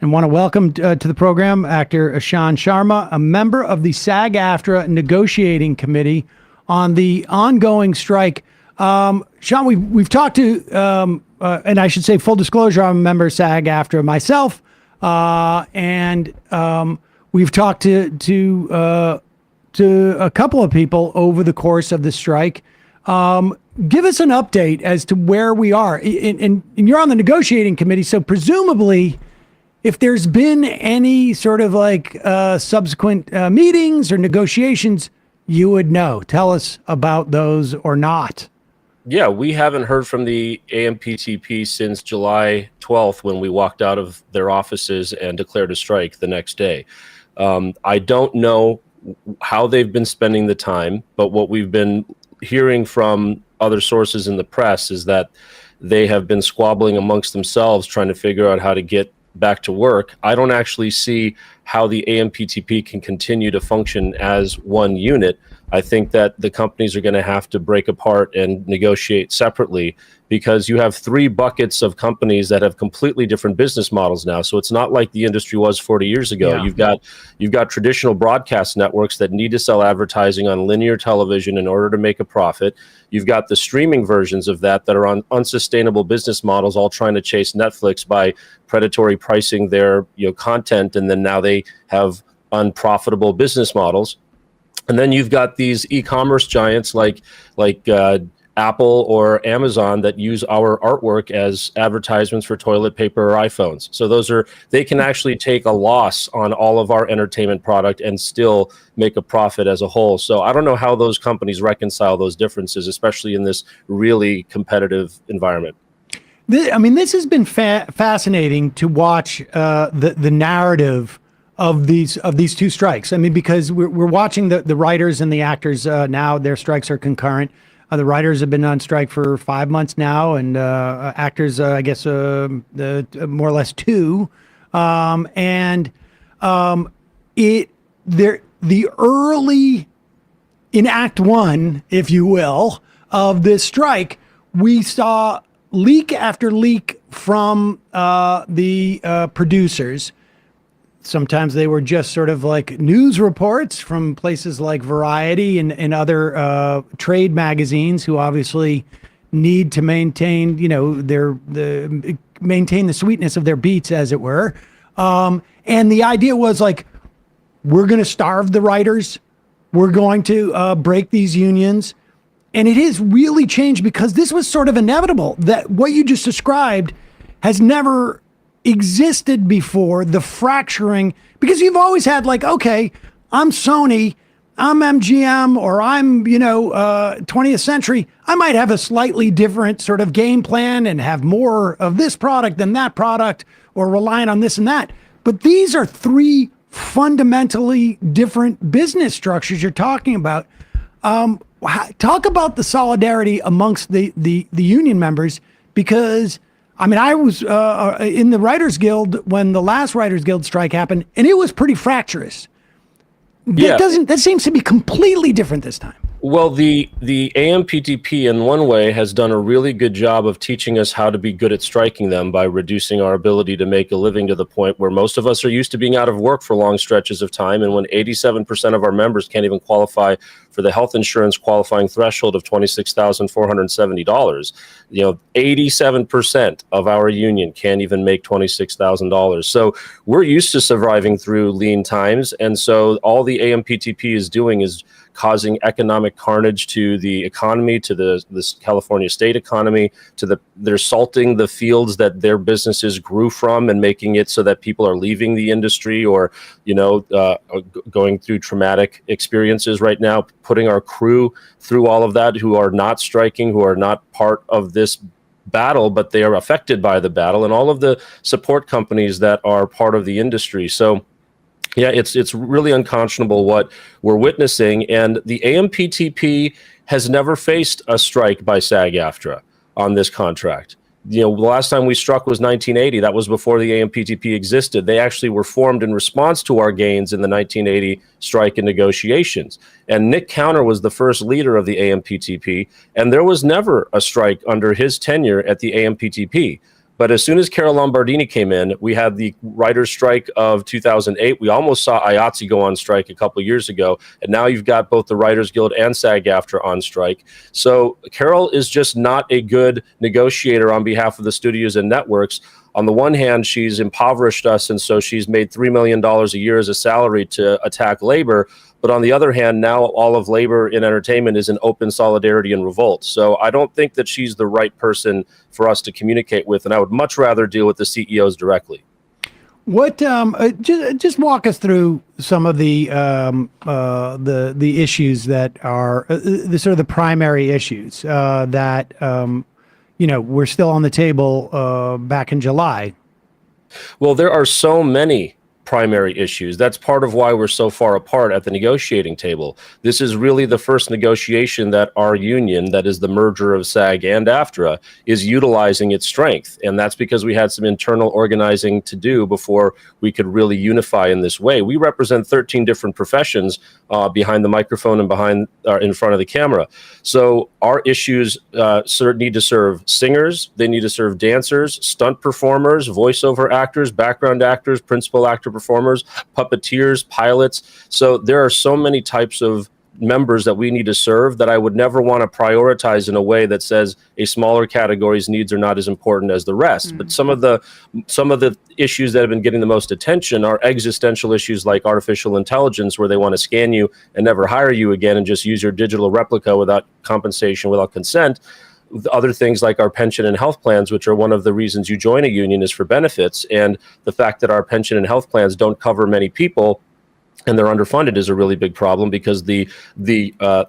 and want to welcome to the program actor Shaan Sharma, a member of the SAG-AFTRA negotiating committee on the ongoing strike. Shaan, we've talked to, and I should say full disclosure, I'm a member of SAG-AFTRA myself, and we've talked to a couple of people over the course of the strike. Give us an update as to where we are. And you're on the negotiating committee, so presumably, if there's been any sort of like subsequent meetings or negotiations, you would know. Tell us about those or not. Yeah, we haven't heard from the AMPTP since July 12th when we walked out of their offices and declared a strike the next day. I don't know how they've been spending the time, but what we've been hearing from other sources in the press is that they have been squabbling amongst themselves trying to figure out how to get back to work. I don't actually see how the AMPTP can continue to function as one unit. I think that the companies are going to have to break apart and negotiate separately, because you have three buckets of companies that have completely different business models now. So it's not like the industry was 40 years ago. Yeah. You've got traditional broadcast networks that need to sell advertising on linear television in order to make a profit. You've got the streaming versions of that are on unsustainable business models, all trying to chase Netflix by predatory pricing their content, and then now they have unprofitable business models. And then you've got these e-commerce giants like Apple or Amazon that use our artwork as advertisements for toilet paper or iPhones. So they can actually take a loss on all of our entertainment product and still make a profit as a whole. So I don't know how those companies reconcile those differences, especially in this really competitive environment. This has been fascinating to watch the narrative of these two strikes. Because we're watching the writers and the actors now. Their strikes are concurrent. The writers have been on strike for 5 months now, and actors, I guess, more or less 2. The early in Act 1, if you will, of this strike, we saw leak after leak from the producers. Sometimes they were just sort of like news reports from places like Variety and other trade magazines, who obviously need to maintain, maintain the sweetness of their beats, as it were. And the idea was like, we're going to starve the writers. We're going to break these unions. And it has really changed, because this was sort of inevitable. That what you just described has never existed before, the fracturing, because you've always had like, okay, I'm Sony, I'm MGM, or I'm 20th Century. I might have a slightly different sort of game plan and have more of this product than that product, or relying on this and that. But these are three fundamentally different business structures you're talking about. Talk about the solidarity amongst the union members, because I was in the Writers Guild when the last Writers Guild strike happened, and it was pretty fractious. That seems to be completely different this time. Well, the AMPTP in one way has done a really good job of teaching us how to be good at striking them by reducing our ability to make a living to the point where most of us are used to being out of work for long stretches of time. And when 87% of our members can't even qualify for the health insurance qualifying threshold of $26,470, 87% of our union can't even make $26,000. So we're used to surviving through lean times. And so all the AMPTP is doing is causing economic carnage to the economy, to this California state economy, they're salting the fields that their businesses grew from and making it so that people are leaving the industry or, going through traumatic experiences right now, putting our crew through all of that, who are not striking, who are not part of this battle, but they are affected by the battle, and all of the support companies that are part of the industry. So yeah, it's really unconscionable what we're witnessing, and the AMPTP has never faced a strike by SAG-AFTRA on this contract. The last time we struck was 1980. That was before the AMPTP existed. They actually were formed in response to our gains in the 1980 strike and negotiations. And Nick Counter was the first leader of the AMPTP, and there was never a strike under his tenure at the AMPTP. But as soon as Carol Lombardini came in, we had the writer's strike of 2008. We almost saw IATSE go on strike a couple of years ago. And now you've got both the Writers Guild and SAG-AFTRA on strike. So Carol is just not a good negotiator on behalf of the studios and networks. On the one hand, she's impoverished us, and so she's made $3 million a year as a salary to attack labor. But on the other hand, now all of labor in entertainment is in open solidarity and revolt. So I don't think that she's the right person for us to communicate with, and I would much rather deal with the CEOs directly. What just walk us through some of the issues that are the sort of the primary issues that were still on the table back in July. Well, there are so many primary issues. That's part of why we're so far apart at the negotiating table. This is really the first negotiation that our union, that is the merger of SAG and AFTRA, is utilizing its strength. And that's because we had some internal organizing to do before we could really unify in this way. We represent 13 different professions behind the microphone and behind in front of the camera. So our issues need to serve singers, they need to serve dancers, stunt performers, voiceover actors, background actors, principal actor performers, puppeteers, pilots. So there are so many types of members that we need to serve that I would never want to prioritize in a way that says a smaller category's needs are not as important as the rest. But some of the issues that have been getting the most attention are existential issues like artificial intelligence, where they want to scan you and never hire you again and just use your digital replica without compensation, without consent. Other things like our pension and health plans, which are one of the reasons you join a union, is for benefits. And the fact that our pension and health plans don't cover many people and they're underfunded is a really big problem, because the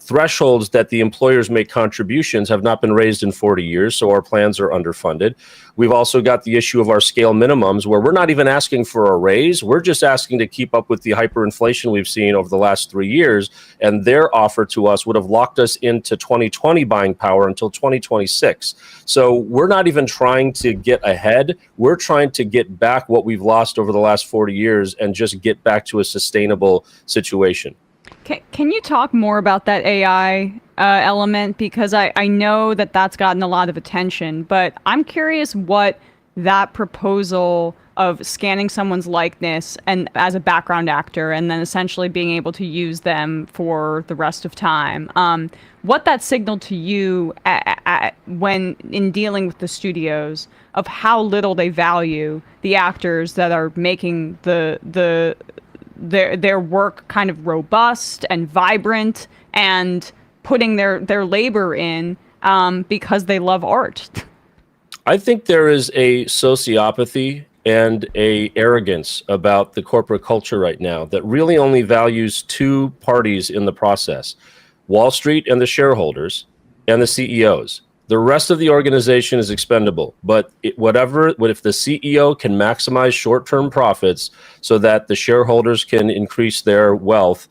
thresholds that the employers make contributions have not been raised in 40 years, so our plans are underfunded. We've also got the issue of our scale minimums, where we're not even asking for a raise. We're just asking to keep up with the hyperinflation we've seen over the last 3 years, and their offer to us would have locked us into 2020 buying power until 2026. So we're not even trying to get ahead. We're trying to get back what we've lost over the last 40 years and just get back to a sustainable situation. Can you talk more about that AI element? Because I know that that's gotten a lot of attention, but I'm curious what that proposal of scanning someone's likeness and as a background actor and then essentially being able to use them for the rest of time, what that signaled to you when in dealing with the studios of how little they value the actors that are making their work kind of robust and vibrant and putting their labor in because they love art. I think there is a sociopathy and a arrogance about the corporate culture right now that really only values two parties in the process: Wall Street and the shareholders, and the CEOs. The rest of the organization is expendable, but if the CEO can maximize short-term profits so that the shareholders can increase their wealth,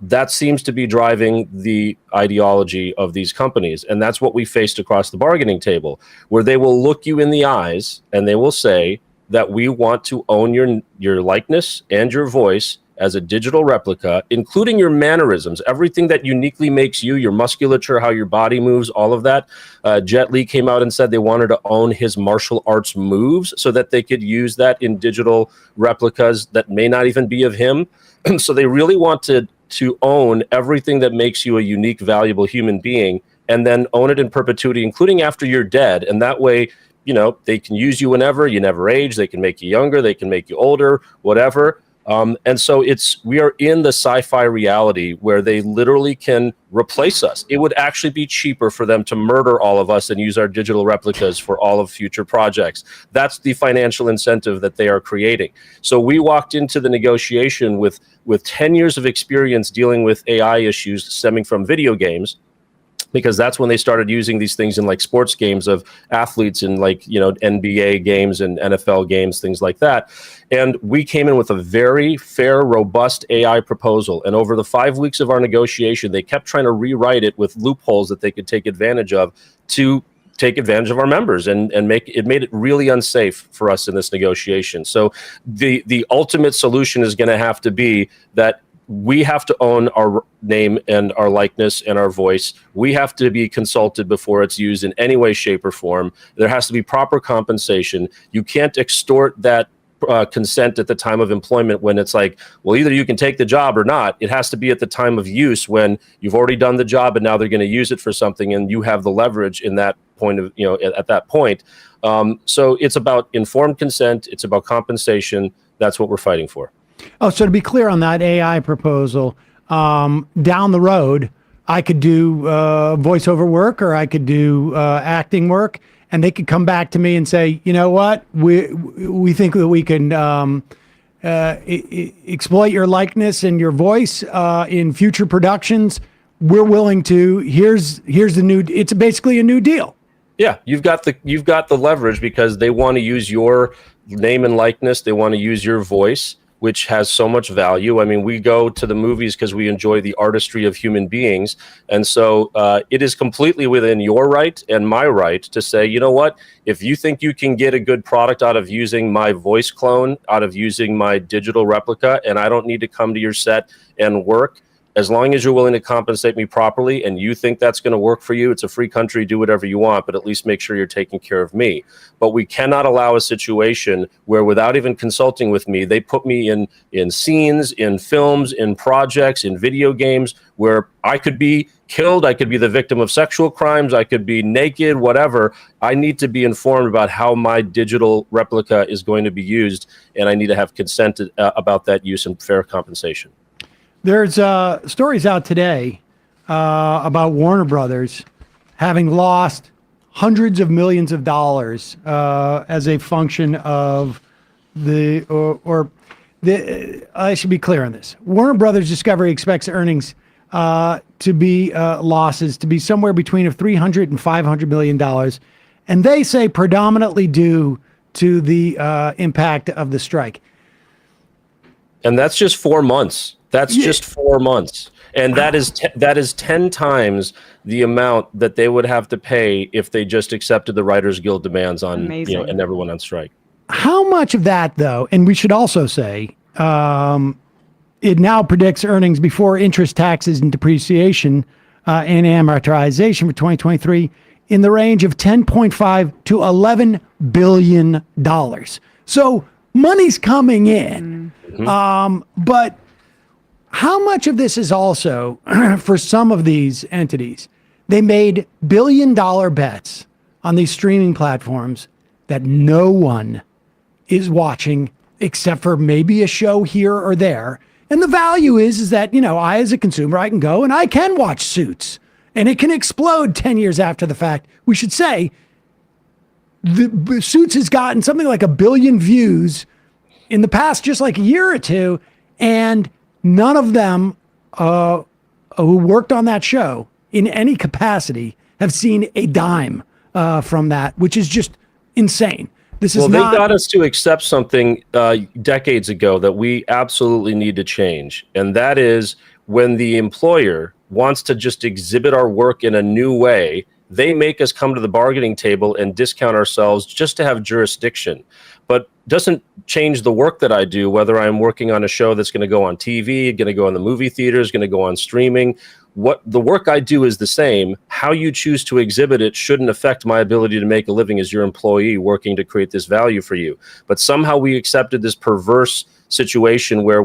that seems to be driving the ideology of these companies. And that's what we faced across the bargaining table, where they will look you in the eyes and they will say that we want to own your likeness and your voice as a digital replica, including your mannerisms, everything that uniquely makes you, your musculature, how your body moves, all of that. Jet Li came out and said they wanted to own his martial arts moves so that they could use that in digital replicas that may not even be of him. So they really want to own everything that makes you a unique, valuable human being, and then own it in perpetuity, including after you're dead. And that way, they can use you whenever, you never age, they can make you younger, they can make you older, whatever. And so we are in the sci-fi reality where they literally can replace us. It would actually be cheaper for them to murder all of us and use our digital replicas for all of future projects. That's the financial incentive that they are creating. So we walked into the negotiation with 10 years of experience dealing with AI issues stemming from video games, because that's when they started using these things in like sports games of athletes in like, NBA games and NFL games, things like that. And we came in with a very fair, robust AI proposal. And over the 5 weeks of our negotiation, they kept trying to rewrite it with loopholes that they could take advantage of to take advantage of our members and made it really unsafe for us in this negotiation. So the ultimate solution is going to have to be that we have to own our name and our likeness and our voice. We have to be consulted before it's used in any way, shape, or form. There has to be proper compensation. You can't extort that consent at the time of employment when it's like, well, either you can take the job or not. It has to be at the time of use when you've already done the job and now they're going to use it for something, and you have the leverage in that point of, at that point. So it's about informed consent. It's about compensation. That's what we're fighting for. Oh, so to be clear on that AI proposal, down the road, I could do voiceover work, or I could do acting work, and they could come back to me and say, you know what, we think that we can exploit your likeness and your voice in future productions. We're willing to. Here's the new. It's basically a new deal. Yeah, you've got the leverage because they want to use your name and likeness. They want to use your voice, which has so much value. I mean, we go to the movies because we enjoy the artistry of human beings. And so it is completely within your right and my right to say, you know what, if you think you can get a good product out of using my voice clone, out of using my digital replica, and I don't need to come to your set and work, as long as you're willing to compensate me properly and you think that's going to work for you, it's a free country, do whatever you want, but at least make sure you're taking care of me. But we cannot allow a situation where without even consulting with me, they put me in scenes, in films, in projects, in video games where I could be killed, I could be the victim of sexual crimes, I could be naked, whatever. I need to be informed about how my digital replica is going to be used, and I need to have consent about that use and fair compensation. There's stories out today about Warner Brothers having lost hundreds of millions of dollars as a function of I should be clear on this. Warner Brothers Discovery expects earnings to be losses to be somewhere between $300 and $500 million, and they say predominantly due to the impact of the strike. And that's just 4 months. That's just 4 months. And that is 10 times the amount that they would have to pay if they just accepted the Writers Guild demands on, and everyone on strike. How much of that, though, and we should also say, it now predicts earnings before interest, taxes, and depreciation and amortization for 2023 in the range of $10.5 to $11 billion. So money's coming in. Mm-hmm. But how much of this is also, for some of these entities, they made billion-dollar bets on these streaming platforms that no one is watching except for maybe a show here or there. And the value is that, I as a consumer, I can go and I can watch Suits, and it can explode 10 years after the fact. We should say the Suits has gotten something like 1 billion views in the past, just like a year or two, and none of them who worked on that show in any capacity have seen a dime from that, which is just insane. This is they got us to accept something decades ago that we absolutely need to change. And that is when the employer wants to just exhibit our work in a new way, they make us come to the bargaining table and discount ourselves just to have jurisdiction. But doesn't change the work that I do, whether I'm working on a show that's going to go on TV, going to go in the movie theaters, going to go on streaming. What the work I do is the same. How you choose to exhibit it shouldn't affect my ability to make a living as your employee working to create this value for you. But somehow we accepted this perverse situation where,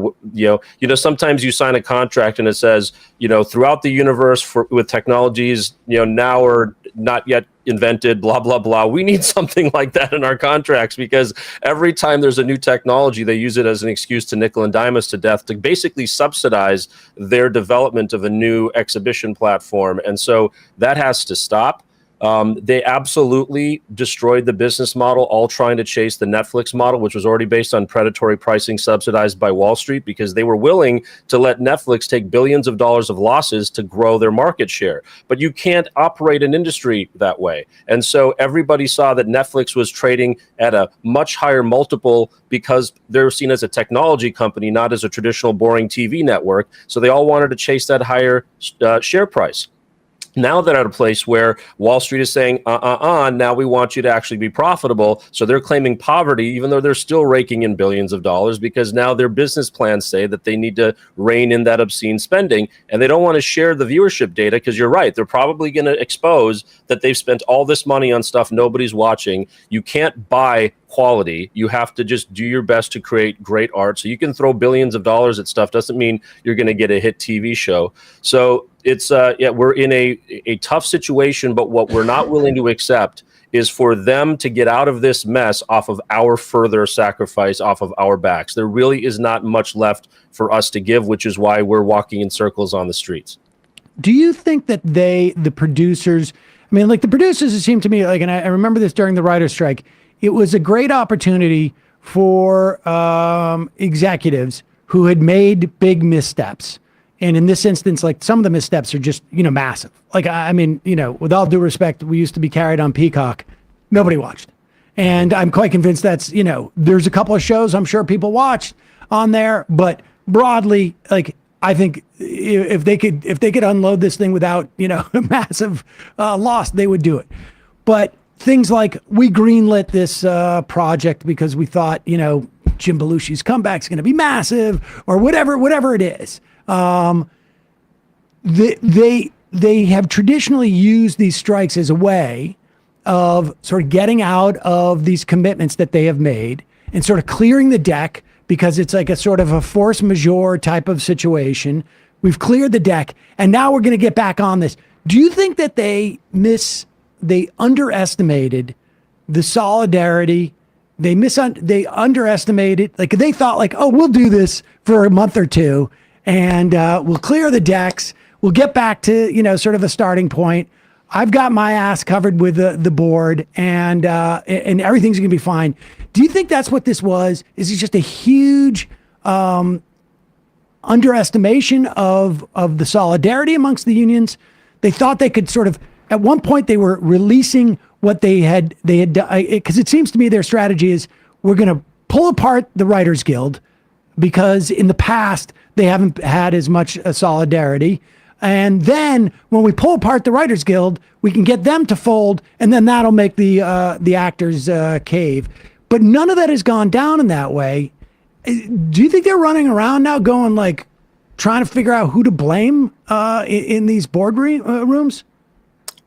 sometimes you sign a contract and it says, throughout the universe with technologies, now or not yet invented, blah, blah, blah. We need something like that in our contracts, because every time there's a new technology, they use it as an excuse to nickel and dime us to death to basically subsidize their development of a new exhibition platform. And so that has to stop. They absolutely destroyed the business model, all trying to chase the Netflix model, which was already based on predatory pricing subsidized by Wall Street, because they were willing to let Netflix take billions of dollars of losses to grow their market share. But you can't operate an industry that way. And so everybody saw that Netflix was trading at a much higher multiple because they're seen as a technology company, not as a traditional boring TV network. So they all wanted to chase that higher share price. Now they're at a place where Wall Street is saying, now we want you to actually be profitable. So they're claiming poverty, even though they're still raking in billions of dollars, because now their business plans say that they need to rein in that obscene spending. And they don't want to share the viewership data because you're right. They're probably going to expose that they've spent all this money on stuff nobody's watching. You can't buy quality. You have to just do your best to create great art. So you can throw billions of dollars at stuff. Doesn't mean you're going to get a hit TV show. So it's we're in a tough situation, but what we're not willing to accept is for them to get out of this mess off of our further sacrifice, off of our backs. There really is not much left for us to give, which is why we're walking in circles on the streets. Do you think that the producers, I mean, like the producers, it seemed to me like, and I remember this during the writer's strike, it was a great opportunity for executives who had made big missteps. And in this instance, like some of the missteps are just, massive. Like, I mean, with all due respect, we used to be carried on Peacock. Nobody watched. And I'm quite convinced that's, there's a couple of shows I'm sure people watched on there, but broadly, like, I think if they could unload this thing without, a massive loss, they would do it. But things like we greenlit this project because we thought, Jim Belushi's comeback is going to be massive or whatever it is. They have traditionally used these strikes as a way of sort of getting out of these commitments that they have made and sort of clearing the deck, because it's like a sort of a force majeure type of situation. We've cleared the deck and now we're going to get back on this. Do you think that they underestimated the solidarity? They underestimated, like they thought like, oh, we'll do this for a month or two and we'll clear the decks. We'll get back to, sort of a starting point. I've got my ass covered with the board and everything's going to be fine. Do you think that's what this was? Is it just a huge underestimation of the solidarity amongst the unions? They thought they could sort of, at one point they were releasing what they had done, because it seems to me their strategy is we're going to pull apart the Writers Guild because in the past they haven't had as much solidarity. And then when we pull apart the Writers Guild, we can get them to fold, and then that'll make the actors cave. But none of that has gone down in that way. Do you think they're running around now going like trying to figure out who to blame in these boardrooms?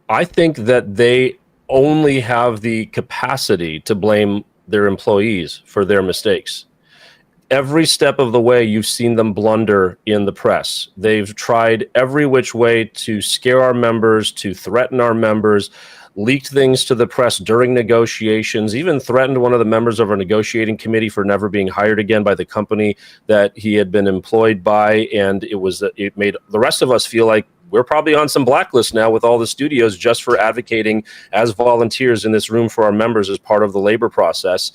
I think that they only have the capacity to blame their employees for their mistakes. Every step of the way, you've seen them blunder in the press. They've tried every which way to scare our members, to threaten our members, leaked things to the press during negotiations, even threatened one of the members of our negotiating committee for never being hired again by the company that he had been employed by. And it made the rest of us feel like we're probably on some blacklist now with all the studios just for advocating as volunteers in this room for our members as part of the labor process.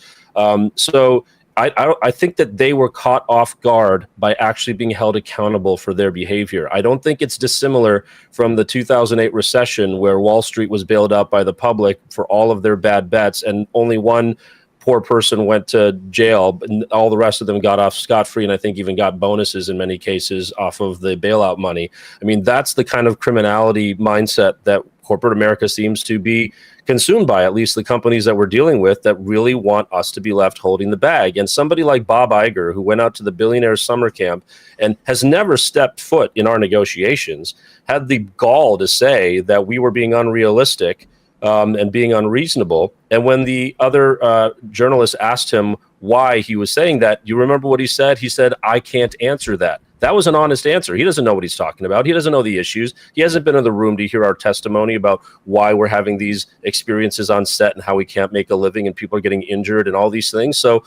I think that they were caught off guard by actually being held accountable for their behavior. I don't think it's dissimilar from the 2008 recession where Wall Street was bailed out by the public for all of their bad bets, and only one poor person went to jail, but all the rest of them got off scot-free, and I think even got bonuses in many cases off of the bailout money. I mean, that's the kind of criminality mindset that corporate America seems to be consumed by, at least the companies that we're dealing with that really want us to be left holding the bag. And somebody like Bob Iger, who went out to the billionaire summer camp and has never stepped foot in our negotiations, had the gall to say that we were being unrealistic and being unreasonable. And when the other journalists asked him why he was saying that, you remember what he said? He said, "I can't answer that." That was an honest answer. He doesn't know what he's talking about. He doesn't know the issues. He hasn't been in the room to hear our testimony about why we're having these experiences on set and how we can't make a living and people are getting injured and all these things. So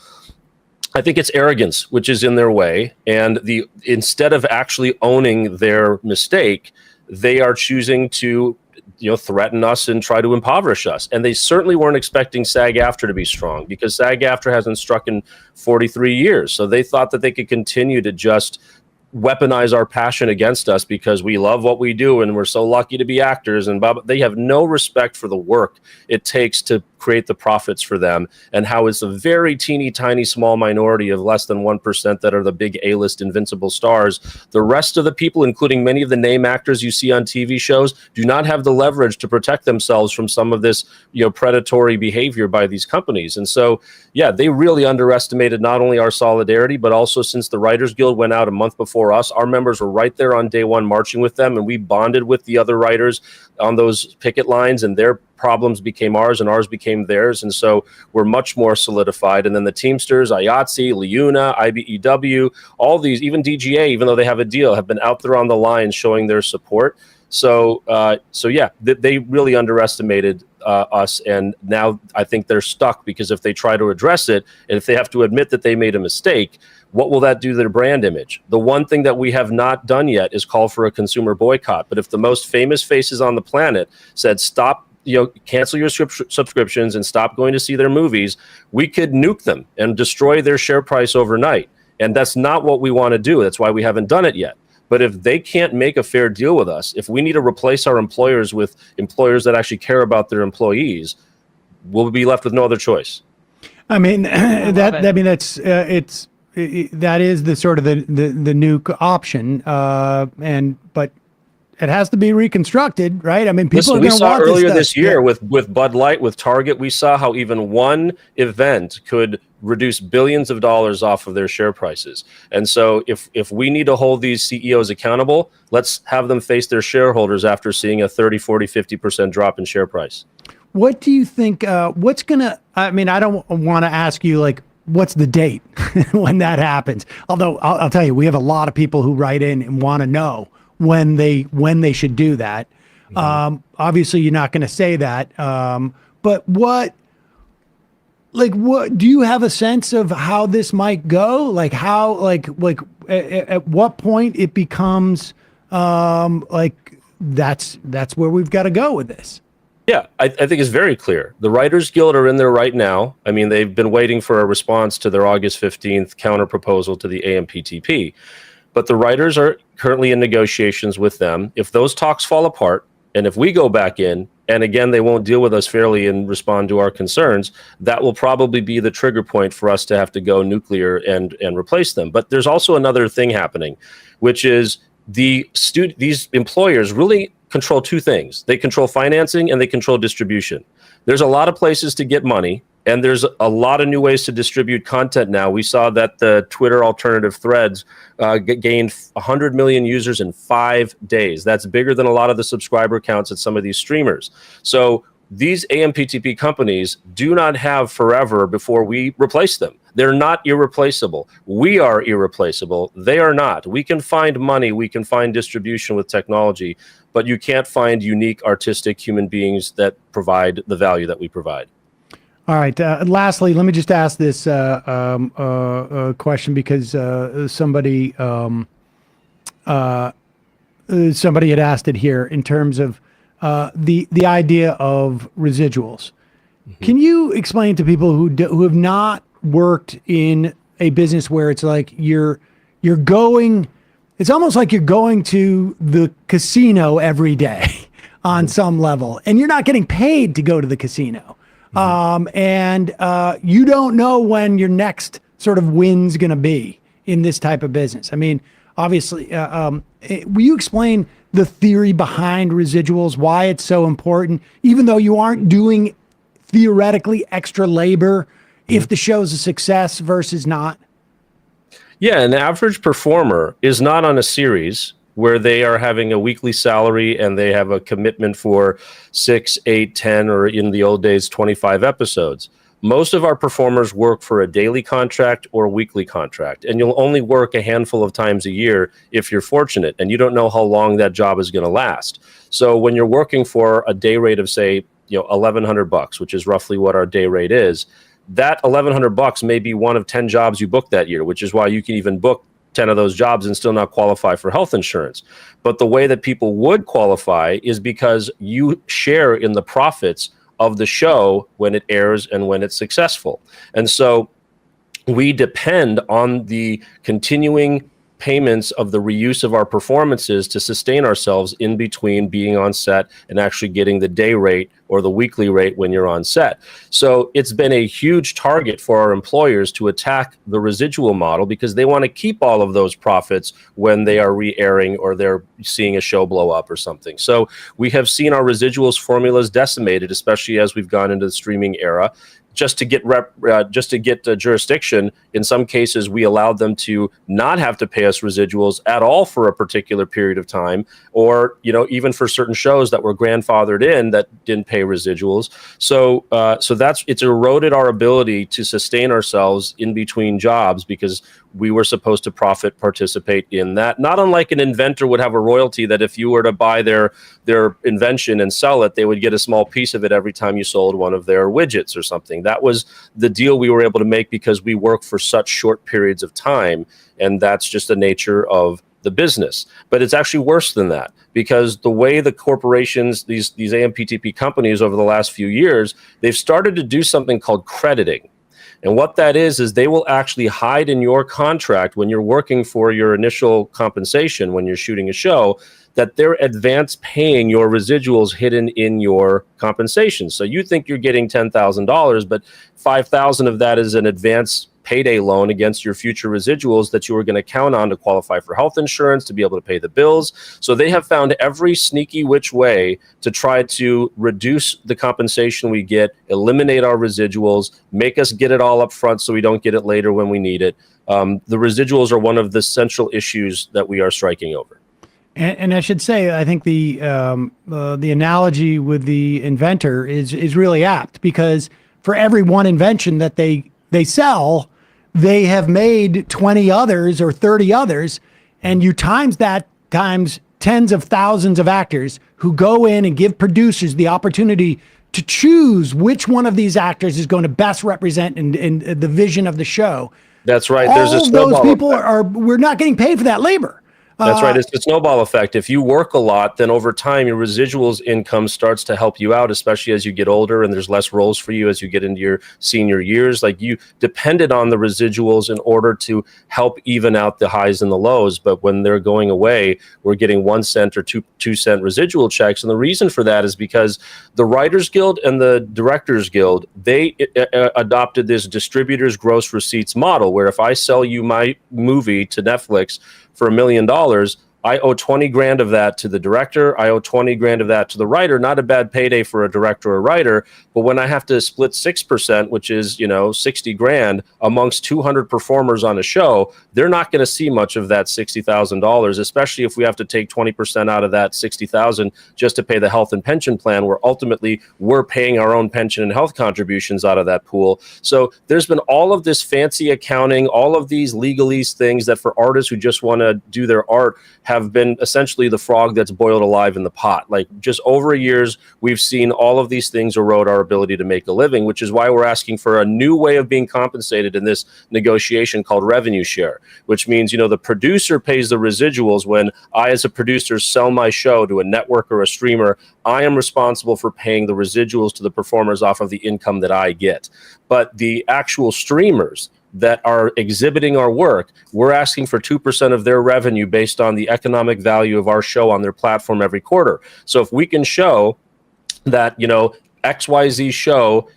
I think it's arrogance which is in their way. And instead of actually owning their mistake, they are choosing to threaten us and try to impoverish us. And they certainly weren't expecting SAG-AFTRA to be strong, because SAG-AFTRA hasn't struck in 43 years. So they thought that they could continue to just weaponize our passion against us because we love what we do and we're so lucky to be actors. And they have no respect for the work it takes to create the profits for them, and how it's a very teeny tiny small minority of less than 1% that are the big A-list invincible stars. The rest of the people, including many of the name actors you see on TV shows, do not have the leverage to protect themselves from some of this, predatory behavior by these companies. And so, yeah, they really underestimated not only our solidarity, but also, since the Writers Guild went out a month before us, our members were right there on day one marching with them, and we bonded with the other writers on those picket lines, and their problems became ours and ours became theirs. And so we're much more solidified. And then the Teamsters, IATSE, LIUNA, IBEW, all these, even DGA, even though they have a deal, have been out there on the line showing their support. So yeah, they really underestimated us, and now I think they're stuck, because if they try to address it, and if they have to admit that they made a mistake, what will that do to their brand image? The one thing that we have not done yet is call for a consumer boycott. But if the most famous faces on the planet said, stop, cancel your subscriptions and stop going to see their movies, we could nuke them and destroy their share price overnight. And that's not what we want to do. That's why we haven't done it yet. But if they can't make a fair deal with us, if we need to replace our employers with employers that actually care about their employees, we'll be left with no other choice. I mean, that is the sort of the nuke option, but it has to be reconstructed, right? I mean, people are going to want this stuff. We saw earlier this year with Bud Light, with Target, we saw how even one event could reduce billions of dollars off of their share prices. And so if we need to hold these CEOs accountable, let's have them face their shareholders after seeing a 30, 40, 50% drop in share price. What do you think, I don't want to ask you, like, what's the date when that happens? Although I'll tell you, we have a lot of people who write in and want to know when they should do that. Mm-hmm. Obviously you're not going to say that. But what do you have a sense of how this might go? Like how, at what point it becomes, that's where we've got to go with this. Yeah, I think it's very clear. The Writers Guild are in there right now. I mean, they've been waiting for a response to their August 15th counter proposal to the AMPTP. But the writers are currently in negotiations with them. If those talks fall apart, and if we go back in, and again, they won't deal with us fairly and respond to our concerns, that will probably be the trigger point for us to have to go nuclear and replace them. But there's also another thing happening, which is these employers really control two things. They control financing and they control distribution. There's a lot of places to get money, and there's a lot of new ways to distribute content now. We saw that the Twitter alternative Threads gained 100 million users in 5 days. That's bigger than a lot of the subscriber counts at some of these streamers. So these AMPTP companies do not have forever before we replace them. They're not irreplaceable. We are irreplaceable. They are not. We can find money, we can find distribution with technology, but you can't find unique artistic human beings that provide the value that we provide. All right. Lastly, let me just ask this question, because somebody had asked it here in terms of the idea of residuals. Mm-hmm. Can you explain to people who have not worked in a business where it's like you're going, it's almost like you're going to the casino every day on some level, and you're not getting paid to go to the casino. And you don't know when your next sort of win's going to be in this type of business. I mean, obviously, will you explain the theory behind residuals, why it's so important, even though you aren't doing theoretically extra labor, if the show's a success versus not? Yeah, an average performer is not on a series where they are having a weekly salary and they have a commitment for 6, 8, 10, or in the old days, 25 episodes. Most of our performers work for a daily contract or a weekly contract, and you'll only work a handful of times a year if you're fortunate, and you don't know how long that job is going to last. So when you're working for a day rate of, say, $1,100, which is roughly what our day rate is, that $1,100 may be one of 10 jobs you book that year, which is why you can even book 10 of those jobs and still not qualify for health insurance. But the way that people would qualify is because you share in the profits of the show when it airs and when it's successful. And so we depend on the continuing payments of the reuse of our performances to sustain ourselves in between being on set and actually getting the day rate or the weekly rate when you're on set. So it's been a huge target for our employers to attack the residual model because they want to keep all of those profits when they are re-airing or they're seeing a show blow up or something. So we have seen our residuals formulas decimated, especially as we've gone into the streaming era. Just to get jurisdiction, in some cases, we allowed them to not have to pay us residuals at all for a particular period of time, or even for certain shows that were grandfathered in that didn't pay residuals. So it's eroded our ability to sustain ourselves in between jobs because we were supposed to participate in that. Not unlike an inventor would have a royalty that if you were to buy their invention and sell it, they would get a small piece of it every time you sold one of their widgets or something. That was the deal we were able to make because we work for such short periods of time, and that's just the nature of the business. But it's actually worse than that because the way the corporations, these AMPTP companies over the last few years, they've started to do something called crediting. And what that is they will actually hide in your contract when you're working for your initial compensation, when you're shooting a show, that they're advance paying your residuals hidden in your compensation. So you think you're getting $10,000, but $5,000 of that is an advance payday loan against your future residuals that you were going to count on to qualify for health insurance, to be able to pay the bills. So they have found every sneaky which way to try to reduce the compensation we get, eliminate our residuals, make us get it all up front so we don't get it later when we need it. The residuals are one of the central issues that we are striking over. And I should say, I think the analogy with the inventor is really apt because for every one invention that they sell, they have made 20 others or 30 others, and you times that times tens of thousands of actors who go in and give producers the opportunity to choose which one of these actors is going to best represent in the vision of the show. That's right. There's a snowball those people effect. We're not getting paid for that labor. That's right. It's a snowball effect. If you work a lot, then over time, your residuals income starts to help you out, especially as you get older and there's less roles for you as you get into your senior years. Like you depended on the residuals in order to help even out the highs and the lows. But when they're going away, we're getting 1 cent or 2 cent residual checks. And the reason for that is because the Writers Guild and the Directors Guild, they adopted this distributors gross receipts model, where if I sell you my movie to Netflix for $1 million, I owe 20 grand of that to the director. I owe 20 grand of that to the writer. Not a bad payday for a director or writer. But when I have to split 6%, which is, 60 grand amongst 200 performers on a show, they're not going to see much of that $60,000, especially if we have to take 20% out of that 60,000 just to pay the health and pension plan, where ultimately we're paying our own pension and health contributions out of that pool. So there's been all of this fancy accounting, all of these legalese things that for artists who just want to do their art have been essentially the frog that's boiled alive in the pot. Like just over years, we've seen all of these things erode our ability to make a living, which is why we're asking for a new way of being compensated in this negotiation called revenue share, which means, the producer pays the residuals when I, as a producer, sell my show to a network or a streamer. I am responsible for paying the residuals to the performers off of the income that I get. But the actual streamers that are exhibiting our work, we're asking for 2% of their revenue based on the economic value of our show on their platform every quarter. So if we can show that, XYZ show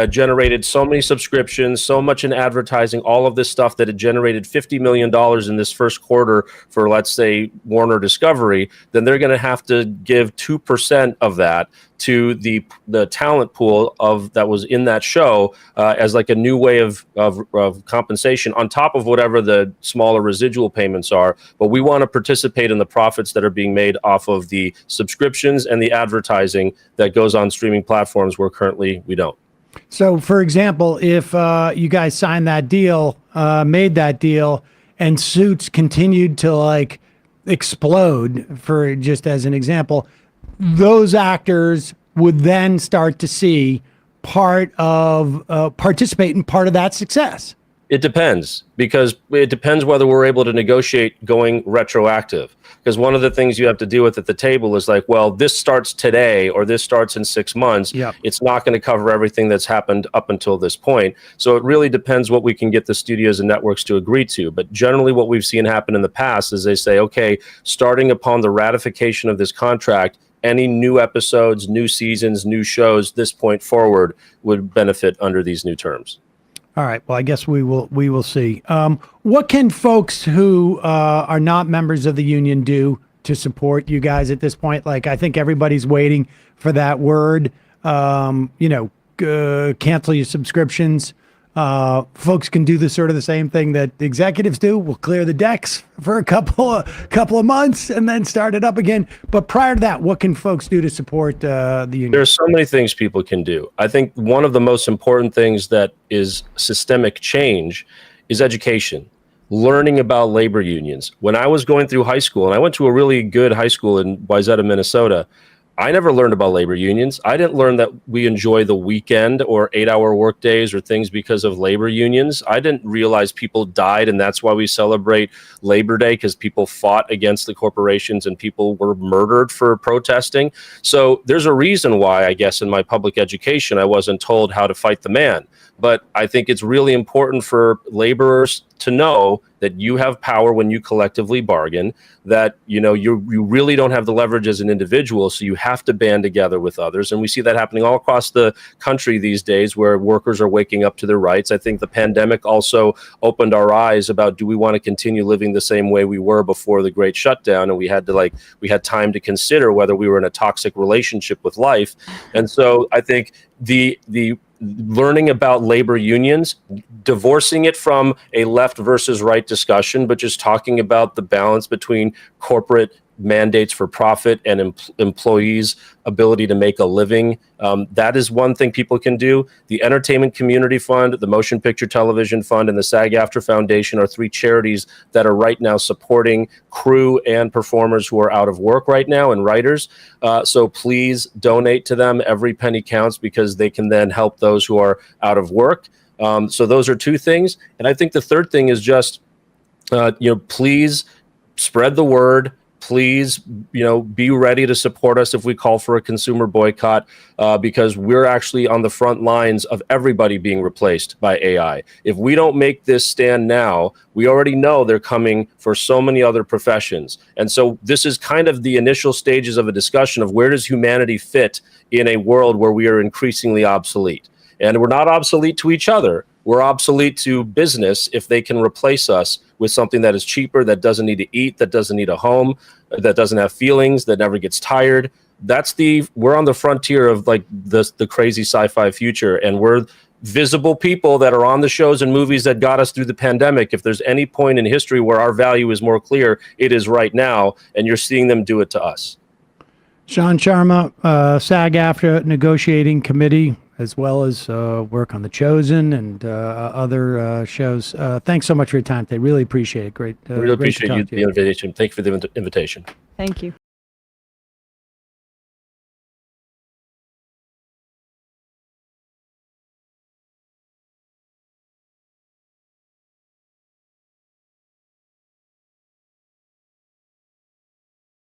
generated so many subscriptions, so much in advertising, all of this stuff, that it generated $50 million in this first quarter for, let's say, Warner Discovery, then they're going to have to give 2% of that to the talent pool that was in that show as like a new way of compensation on top of whatever the smaller residual payments are. But we want to participate in the profits that are being made off of the subscriptions and the advertising that goes on streaming platforms where currently we don't. So, for example, if you guys signed that deal, made that deal, and Suits continued to explode, for just as an example, those actors would then start to see participate in part of that success. It depends, because it depends whether we're able to negotiate going retroactive. Because one of the things you have to deal with at the table is like, well, this starts today or this starts in 6 months. Yep. It's not going to cover everything that's happened up until this point. So it really depends what we can get the studios and networks to agree to. But generally what we've seen happen in the past is they say, okay, starting upon the ratification of this contract, any new episodes, new seasons, new shows, this point forward would benefit under these new terms. All right. Well, I guess we will see. What can folks who are not members of the union do to support you guys at this point? Like, I think everybody's waiting for that word. Cancel your subscriptions. Folks can do the sort of the same thing that executives do. We'll clear the decks for a couple of months and then start it up again. But prior to that, what can folks do to support the union? There's so many things people can do. I think one of the most important things that is systemic change is education, learning about labor unions. When I was going through high school, and I went to a really good high school in Wayzata, Minnesota, I never learned about labor unions. I didn't learn that we enjoy the weekend or 8-hour work days or things because of labor unions. I didn't realize people died, and that's why we celebrate Labor Day, because people fought against the corporations and people were murdered for protesting. So there's a reason why, I guess, in my public education, I wasn't told how to fight the man. But I think it's really important for laborers to know that you have power when you collectively bargain, that you really don't have the leverage as an individual, so you have to band together with others. And we see that happening all across the country these days, where workers are waking up to their rights. I think the pandemic also opened our eyes about, do we want to continue living the same way we were before the great shutdown? And we had time to consider whether we were in a toxic relationship with life. And so I think the learning about labor unions, divorcing it from a left versus right discussion, but just talking about the balance between corporate mandates for profit and employees' ability to make a living. That is one thing people can do. The Entertainment Community Fund, the Motion Picture Television Fund, and the SAG-AFTRA Foundation are 3 charities that are right now supporting crew and performers who are out of work right now, and writers. So please donate to them. Every penny counts, because they can then help those who are out of work. So those are 2 things. And I think the third thing is just, please spread the word. Please, be ready to support us if we call for a consumer boycott, because we're actually on the front lines of everybody being replaced by AI. If we don't make this stand now, we already know they're coming for so many other professions. And so this is kind of the initial stages of a discussion of, where does humanity fit in a world where we are increasingly obsolete? And we're not obsolete to each other. We're obsolete to business if they can replace us with something that is cheaper, that doesn't need to eat, that doesn't need a home, that doesn't have feelings, that never gets tired. We're on the frontier of like the crazy sci-fi future, and we're visible people that are on the shows and movies that got us through the pandemic. If there's any point in history where our value is more clear, it is right now, and you're seeing them do it to us. Shaan Sharma, SAG-AFTRA negotiating committee, as well as work on The Chosen and other shows. Thanks so much for your time today. Really appreciate it. Great. I really appreciate the invitation. Thank you for the invitation. Thank you.